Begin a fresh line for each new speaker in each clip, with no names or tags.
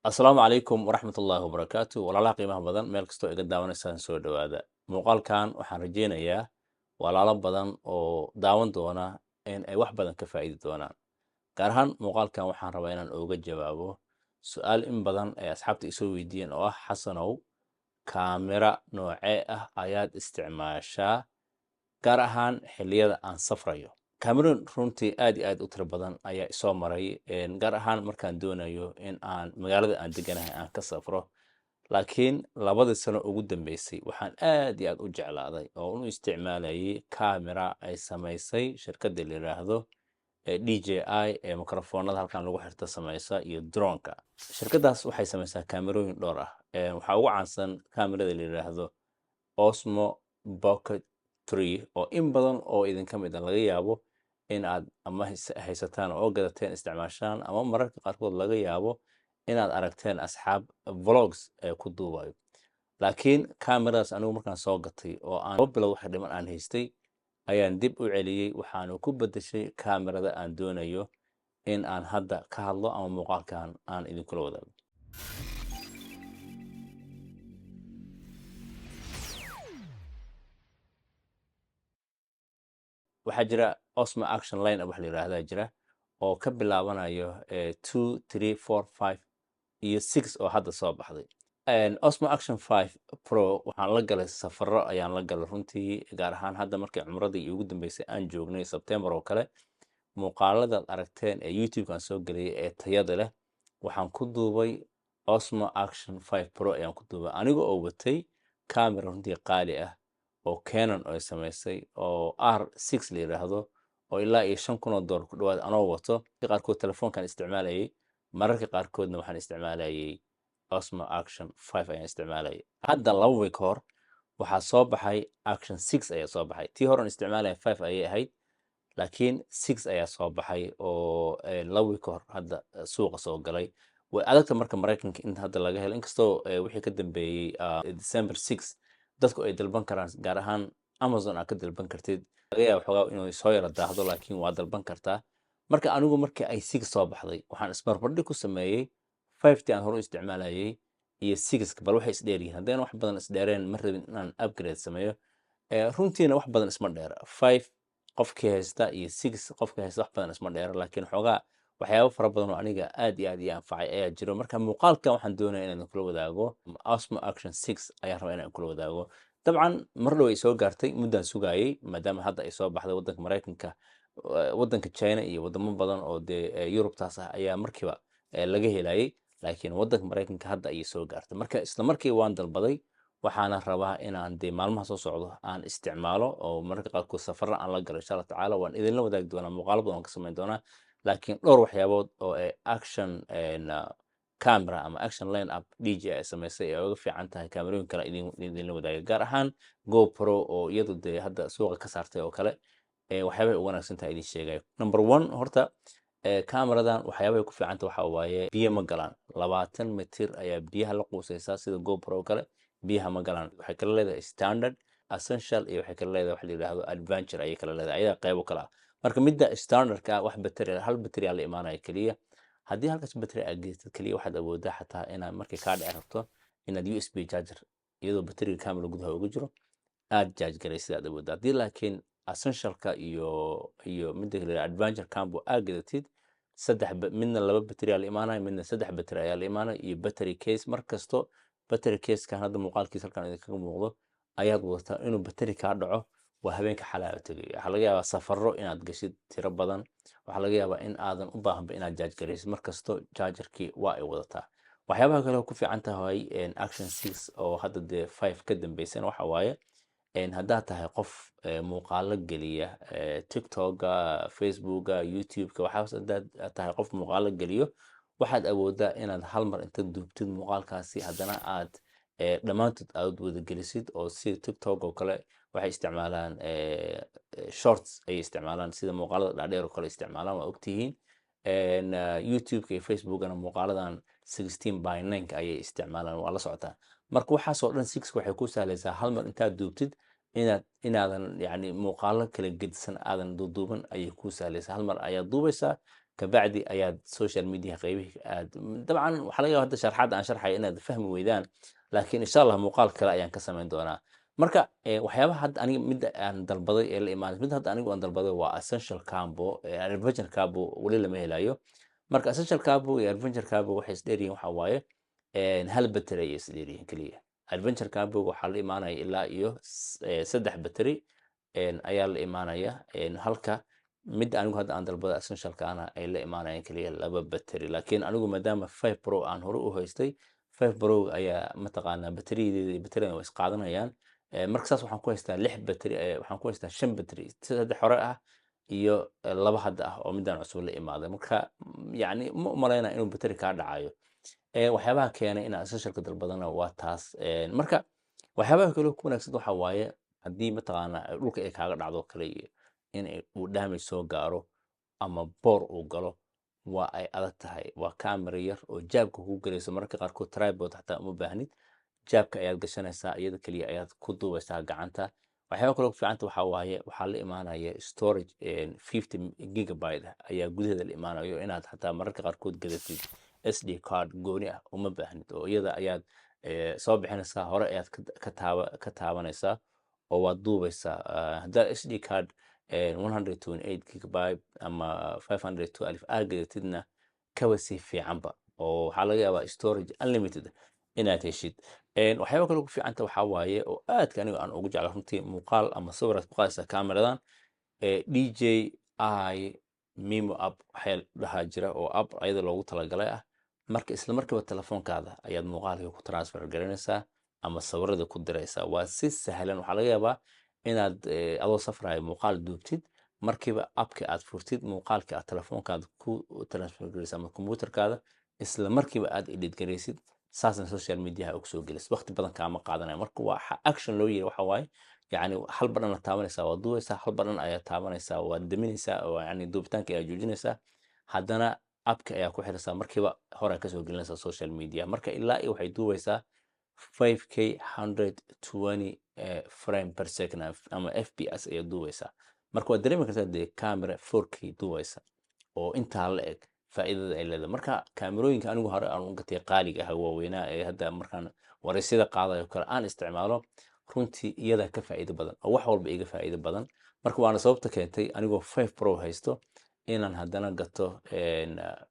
asalaamu calaykum waraxmatullaahi wabarakaatu walaalaha qiimaha badan meel kastoo iga daawanaysaan soo dhowaada muuqaalkan waxaan rajaynayaa walaalo badan oo daawan doona in ay wax badan ka faa'iidi doonaan gaar ahaan muuqaalkan waxaan rabaa inaan ooga jawaabo su-aal in badan ay asxaabta isoo weydiiyeen oo ah xasanow kaamira noocee ah ayaad isticmaashaa gaar ahaan xilliyada aan safrayo cameroon runtii aad iyo aad u tiro badan ayaa isoo maray gaar ahaan markaan doonayo in aan magaalada aan deganahay aan ka safro laakiin labadii sano ugu dambeysay waxaan aad iyo aad u jeclaaday oo u isticmaalayay camera ay samaysay shirkadda la yiraahdo DJI ee mikrofoonada halkan lagu xirto samaysa iyo droneka shirkaddaas waxay samaysaa kaamerooyin dhowr ah waxaa ugu caansan kamerada la yiraahdo Osmo Pocket 3 oo in badan oo idinka mid ah laga yaabo in aad ama haysataan oo gadateen isticmaashaan ama mararka qaarkood laga yaabo inaad aragteen asxaab vlogs ee ku duubayo laakiin kameradaas anigu markaan soo gatay oo aan 2 bilood wax dhiman aan haystay ayaan dib u celiyey waxaanu ku bedeshay kamerada aan doonayo in aan hadda ka hadlo ama muuqaalkan aan idinkula wadaago waxaa jira Osmo Action Line wax la yiraahdaa jira oo ka bilaabanayo 2 3 4 5 iyo 6 oo hadda soo baxday Osmo Action 5 Pro waxaan la galay safaro ayaan la galay runtii gaar ahaan hadda markii cumradii ugu dambeysay aan joognay September oo kale muuqaalada aragteen ee YouTube-kan soo galiyay ee tayada leh waxaan ku duubay Osmo Action 5 Pro ayaan ku duubay aniga oo watay camera runtii qaali ah oo Canon ay samaysay oo R6 la yiraahdo oo ilaa iyo $5,000 ku dhawaad anoo wato qaarkood telefoonkan isticmaalayay mararka qaarkoodna waxaan isticmaalayay Osmo Action 5 ayaan isticmaalayay hadda 2 week hor waxaa soo baxay Action 6 ayaa soo baxay tii hore aan isticmaalayay 5 ayay ahayd laakiin 6 ayaa soo baxay oo 2 week hor hadda suuqa soo galay way adagta marka Mareykanka in hadda laga helo inkastoo wixii ka dambeeyay December 6 dadku ay dalban karaan gaar ahaan Amazon aad ka dalban kartid laga yaabo xogaa inuu soo yara daahdo laakiin waa dalban kartaa marka anigu markii ay 6 soo baxday waxaan isbarbardhig ku sameeyay 5tii aan hore u isticmaalayay iyo 6 bal waxay is dheer yihiin haddana wax badan is dheereen ma rabin inaan upgrade sameeyo runtiina wax badan isma dheera 5 qofkii haysta iyo 6 qofkii haysta wax badan isma dheera laakiin xogaa waxyaabo fara badan oo aniga aad iyo aad ii anfacay ayaa jiro marka muuqaalkan waxaan doonayaa inaan kula wadaago Osmo Action 6 ayaan rabaa inaan kula wadaago dabcan mar dhow ay soo gaartay muddaan sugayay maadaama hadda ay soo baxday waddanka Mareykanka waddanka China iyo wadamo badan oo dee Yurubtaas ah ayaa markiiba laga helayay laakiin waddanka Mareykanka hadda ayay soo gaartay marka isla markii waan dalbaday waxaana rabaa inaan dee maalmaha soo socdo aan isticmaalo oo mararka qaarkood safarra aan la galo insha Allah tacaala waan idinla wadaagi doonaa muuqaalo badan waan ka samayn doonaa laakiin dhowr waxyaabood oo action camera ama action line up DJI ay samaysay ee uga fiican tahay kaamerooyin kale idinla wadaaga gaar ahaan GoPro oo iyadu dee hadda suuqa ka saartay oo kale waxyaabahay ugu wanaagsan tahay idin sheegayo number 1 horta cameradan waxyaabahay ku fiican tahay waxa waaye biyo ma galaan 20 mitir ayaa biyaha la quusaysaa sida GoPro oo kale biyaha ma galaan waxay kala leedahay standard essential iyo waxay kala leedahay wax la yiraahdo adventure ayay kala leedahay ayaga qaybo kala marka midda standardka wax battery hal battery la imaanaya kaliya haddii halkaas battery aad geystid kaliya waxaad awoodaa xataa inaad markay kaa dhici rabto inaad USB charger iyadoo batteriga camera gudaha ugu jiro aad charge garaysid aad awoodaa haddii laakiin essentialka iyo midda kale adventure combo aad gadatid midna 2 battery la imaanaya midna 3 battery ayaa la imaanaya iyo battery case markasto battery case kan hadda muuqaalkiisa halkan idinkaga muuqdo ayaad wadataa inuu battery kaa dhaco waa habeenka xalaa tagay waxaa laga yaabaa safarro inaad gashid tiro badan waxaa laga yaabaa in aadan u baahanba inaad charge garaysid markasto chargerkii waa ay wadataa waxyaabaha kale oo ku fiican tahay Action 6 oo hadda dee 5 ka dambeysana waxa waaye haddaad tahay qof muuqaalo geliya TikTok-ga Facebook-ga YouTube-ka waxaas haddaad tahay qof muuqaalo geliyo waxaad awoodaa inaad hal mar inta duubtid muuqaalkaasi haddana aad dhammaantood aad wada gelisid oo sida TikTok oo kale waxay isticmaalaan shorts ay isticmaalaan sida muuqaalada dhaadheer oo kale isticmaalaan waa ogtihiin YouTube-ka iyo Facebook-gana muuqaaladan 16:9 ayay isticmaalaan waa la socotaa marka waxaas oo dhan 6 waxay ku sahlaysaa hal mar intaad duubtid inaadan yani muuqaalo kala gedisan aadan duuban ayay ku sahlaysaa hal mar ayaad duubaysaa kabacdi ayaad social media qaybihii aad dabcan waxaa laga yaaba hadda sharxaadda aan sharxayo inaad fahmi weydaan laakiin insha allah muuqaal kale ayaan ka samayn doonaa marka waxyaabaha hadda aniga midda aan dalbaday ee la imaanay midda hadda anigu aan dalbaday waa essential combo adventure combo weli lama helayo marka essential combo iyo adventure combo waxay isdheeryihiin waxaa waaye hal battery ayay isdheeryihiin keliya adventure combo waxaa la imaanaya ilaa iyo 3 battery ayaa la imaanaya halka midda anigu hadda aan dalbada essentialkaana ay la imaanayaan keliya 2 battery laakiin anigu maadaama 5 pro aan hore u haystay 5 pro ayaa mataqaanaa batteriyadeeda iyo batteriyadan way isqaadanayaan marka saas waxaan ku haystaa 6 battery waxaan ku haystaa 5 battery 3 hore ah iyo 2 hadda ah oo midaan cusub la imaaday marka yacni ma u malaynaya inuu battery kaa dhacayo waxyaabaha keenay inaan essentialka dalbadana waa taas marka waxyaabaha kale ku wanaagsan waxaa waaye haddii mataqaanaa dhulka ay kaaga dhacdo kale iyo in uu damage soo gaaro ama boor uu galo waa ay adag tahay waa camera yar oo jaabka kugu galayso mararka qaarkood tripod xataa uma baahnid jaabka ayaad gashanaysaa iyada keliya ayaad ku duubaysaa gacanta waxyaaba kaloo ku fiicanta waxaa waaye waxaa la imaanaya storage 50 gigabyte ayaa gudaheeda la imaanayo inaad xataa mararka qaarkood gadatid sd card gooni ah uma baahnid oo iyada ayaad soo bixinaysaa hore ayaad ka taabanaysaa oo waad duubaysaa haddaad sd card 128 gigabyte ama 512 aad gadatidna kaba sii fiicanba oo waxaa laga yaabaa storage unlimited inaad heshid waxyaaba kale ku fiicanta waxaa waaye oo aadka aniga aan ugu jecla runtii muuqaal ama sawiraad ku qaadaysaa cameradan DJI Mimo app waxaa dhahaa jira oo app ayada loogu talagalay ah marka isla markiiba telefoonkaada ayaad muuqaalka ku transfer garanaysaa ama sawirada ku diraysaa waa si sahlan waxaa laga yaabaa inaad adoo safrayo muuqaal duubtid markiiba appka aad furtid muuqaalka aad telefoonkaada ku transfer garaysa ama kombiyuutarkaada isla markiiba aad edit garaysid saasna social media ugu soo gelis waqti badan kaama qaadanayo marka waa action loo yiri waxa waaye yacni hal badhan la taabanaysaa waa duubaysaa hal badhan ayaa taabanaysaa waa daminaysaa oo yacni duubitaanka ayaa joojinaysaa haddana appka ayaa ku xiraysaa markiiba hore kasoo gelinaysaa social media marka ilaa iyo waxay duubaysaa 5k 120 frame per second ama fps ayaa duubaysaa marka waad dareemi kartaa dee camera 4k duubaysa oo intaa la eg faa'iidada ay leedahay marka kaamirooyinka anigu hore aan u gatay qaaliga ah waaweynaa ee hadda markaan waraysyada qaadayo kale aan isticmaalo runtii iyada ka faa'iido badan oo wax walba iga faa'iido badan marka waana sababta keentay anigoo 5 pro haysto inaan haddana gato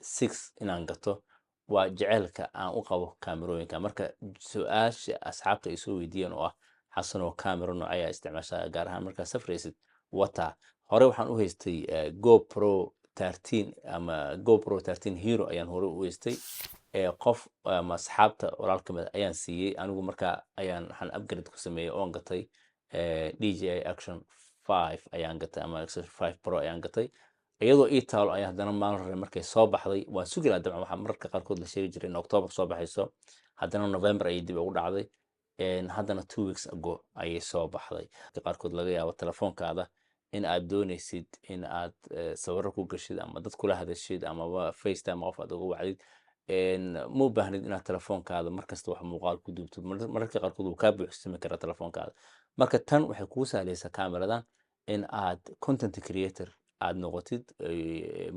6 inaan gato waa jaceylka aan u qabo kaamirooyinka marka su-aasha asxaabta ay soo weydiiyeen oo ah xasan oo kaamiro noocayaa isticmaashaa gaar ahaan markaa safraysid wata hore waxaan u haystay GoPro 13 ama GoPro 13 Hero ayaan hore u haystay qof ama asxaabta walaal ka mid ayaan siiyey anigu markaa waxaan upgrade ku sameeyey oon gatay DJI Action 5 ayaan gatay ama Action 5 Pro ayaan gatay iyadoo ii taalo ayaan haddana maalin hore markay soo baxday waan sugi lahaa dabcan waxaa mararka qaarkood la sheegi jiray in October soo baxayso haddana November ayay dib ugu dhacday haddana 2 weeks ago ayay soo baxday qaarkood laga yaabo telefoonkaada in aad doonaysid in aad sawirro ku gashid ama dad kula hadashid amaba FaceTime qof aad uga wacdid ma u baahnid inaad telefoonkaada markasta wax muuqaal ku duubtid mararka qaarkood wuu kaa buuxsami karaa telefoonkaada marka tan waxay kuu sahlaysaa kaameradan in aad content creator aad noqotid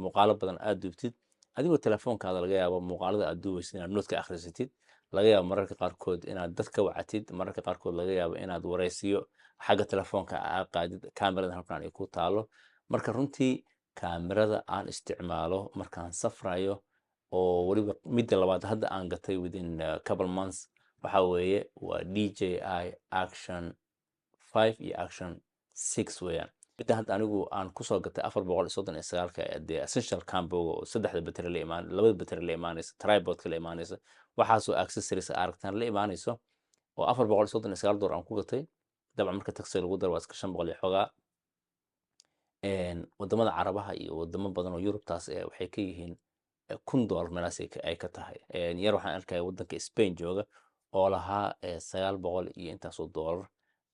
muuqaalo badan aad duubtid adigoo telefoonkaada laga yaabo muuqaalada aad duubaysid inaad nood ka akhrisatid laga yaabo mararka qaarkood inaad dad ka wacatid mararka qaarkood laga yaabo inaad waraysiyo xagga telefoonka aad qaadid kaameradan halkan ay ku taalo marka runtii kaamerada aan isticmaalo markaan safrayo oo weliba midda labaad hadda aan gatay within couple months waxa weeye waa DJI Action 5 iyo Action 6 weeyaan midda hadda anigu aan kusoo gatay 439 dee essential comboga oo 3 battery la imaan 2 battery la imaanaysa tripodka la imaanaysa waxaasoo accessories aragtaan la imaanayso oo 439 door aan ku gatay dabcan marka taxi lagu daro waa iska 500 iyo xogaa wadamada carabaha iyo wadamo badan oo Yurubtaas waxay ka yihiin $1,000 meelaas ay ka tahay yar waxaan arkaya wadanka Spain jooga oo lahaa 900 iyo intaasoo dollar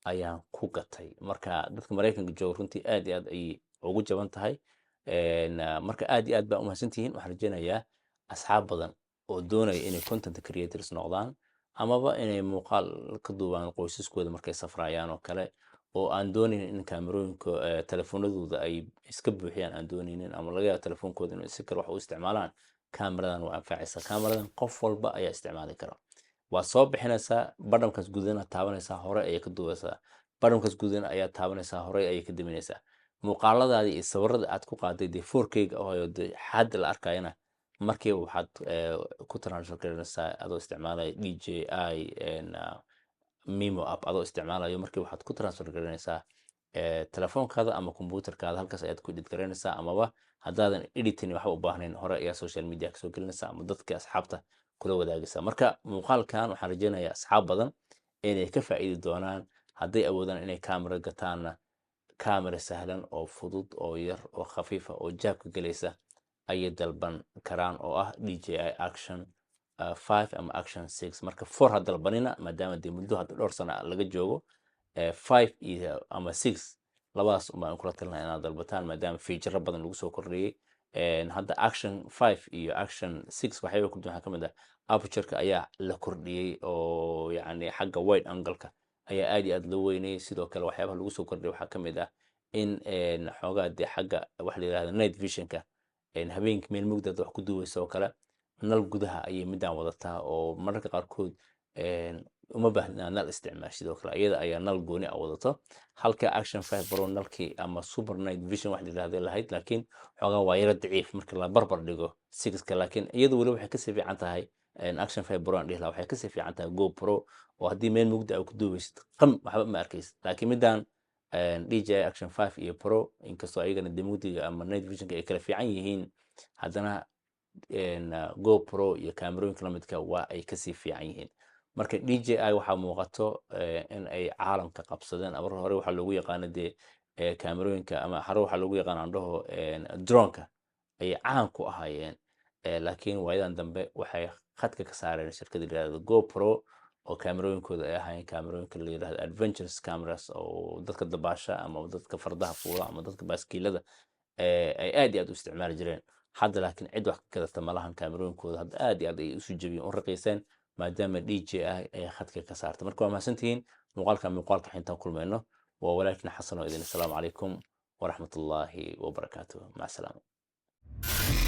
ayaan ku gatay marka dadka Mareykanka jooga runtii aad iyo aad ayay ugu jaban tahay marka aad iyo aad baan u mahadsantihiin waxaan rajaynayaa asxaab badan oo doonaya inay content creators noqdaan amaba inay muuqaal ka duubaan qoysaskooda markay safrayaan oo kale oo aan doonaynin in kaamirooyinka telefoonadooda ay iska buuxiyaan aan doonaynin ama laga yaabo telefoonkooda inuu si kale wax u isticmaalaan, kaamiradan waa anfacaysaa. Kaamiradan qof walba ayaa isticmaali kara. waad soo bixinaysaa, badhamkaas gududan aad taabanaysaa, hore ayay ka duubaysaa. badhamkaas gududan ayaa taabanaysaa, hore ayay ka daminaysaa. muuqaaladaadii iyo sawirada aad ku qaaday dee 4K-ga oo dee xadda la arkayana markiiba waxaad ku transfer garanaysaa adoo isticmaalaya DJI Mimo app adoo isticmaalayo, markii waxaad ku transfer garanaysaa telefoonkaada ama kombuyuutarkaada. halkaas ayaad ku edit garanaysaa, amaba haddaadan editing waxba u baahnayn, hore ayaa social media kasoo gelinaysaa ama dadka asxaabta kula wadaagaysaa. marka muuqaalkan waxaan rajaynayaa asxaab badan inay ka faa'iidi doonaan. hadday awoodaan inay kaamira gataanna, kaamira sahlan oo fudud oo yar oo khafiifa oo jaabka gelaysa ayay dalban karaan, oo ah DJI Action 5 ama Action 6. marka 4 ha dalbanina, maadaama dee muddo hadda dhowr sano laga joogo. 5 iyo ama 6 labadaas baan kula talinayaa inaad dalbataan, maadaama feature badan lagu soo kordhiyey. hadda Action 5 iyo Action 6 waxyaaba ku waxaa ka mid ah aperture-ka ayaa la kordhiyey, oo yacni xagga wide angle-ka ayaa aad iyo aad loo weynayey. sidoo kale waxyaabaha lagu soo kordhiyey waxaa ka mid ah in xoogaa dee xagga waxa la yidhahda night vision-ka, habeenkii meel mugdaad wax ku duubaysa oo kale, nal gudaha ayay midaan wadataa, oo mararka qaarkood uma baahna nal isticmaal. sidoo kale iyada ayaa nal gooni ah wadato, halka Action 5 Pro nalkii ama super night vision wax la yidhahda lahayd, laakiin xoogaa waa yara daciif marka la barbar dhigo 6-ka. laakiin iyadu weli waxay kasii fiican tahay Action 5 Pro aan dhihi lahaa, waxay kasii fiican tahay GoPro, oo haddii meel mugda aad ku duubaysid qam waxba ma arkaysid. laakiin midaan DJI Action 5 iyo Pro, inkastoo ayagana dee mugdiga ama night visionka ay kala fiican yihiin, haddana GoPro iyo kaamirooyinka la midka waa ay kasii fiican yihiin. marka DJI waxaa muuqato in ay caalamka qabsadeen. mar hore waxaa loogu yaqaana dee kaamirooyinka ama hore waxaa loogu yaqaana aan dhaho droneka ayay caan ku ahaayeen. laakiin waayadan dambe waxay khadka ka saareen shirkadda la yidhahdo GoPro, oo kaamirooyinkooda ay ahaayeen kaamirooyinka la yidhahdo adventures cameras, oo dadka dabaasha ama dadka fardaha fuula ama dadka baaskiilada ay aad iyo aad u isticmaali jireen. hadda laakiin cid wax ka gadata malahan, kaamirooyinkooda hadda aad iyo aad ay isu jabiyeen, u raqiiseen, maadaama DJI ay khadka ka saartay. marka waa mahadsantihiin. muuqaalka xintaan kulmayno waa walaalkiin xasan oo idin. assalaamu calaykum waraxmatullaahi wabarakaatuh. maca salaama.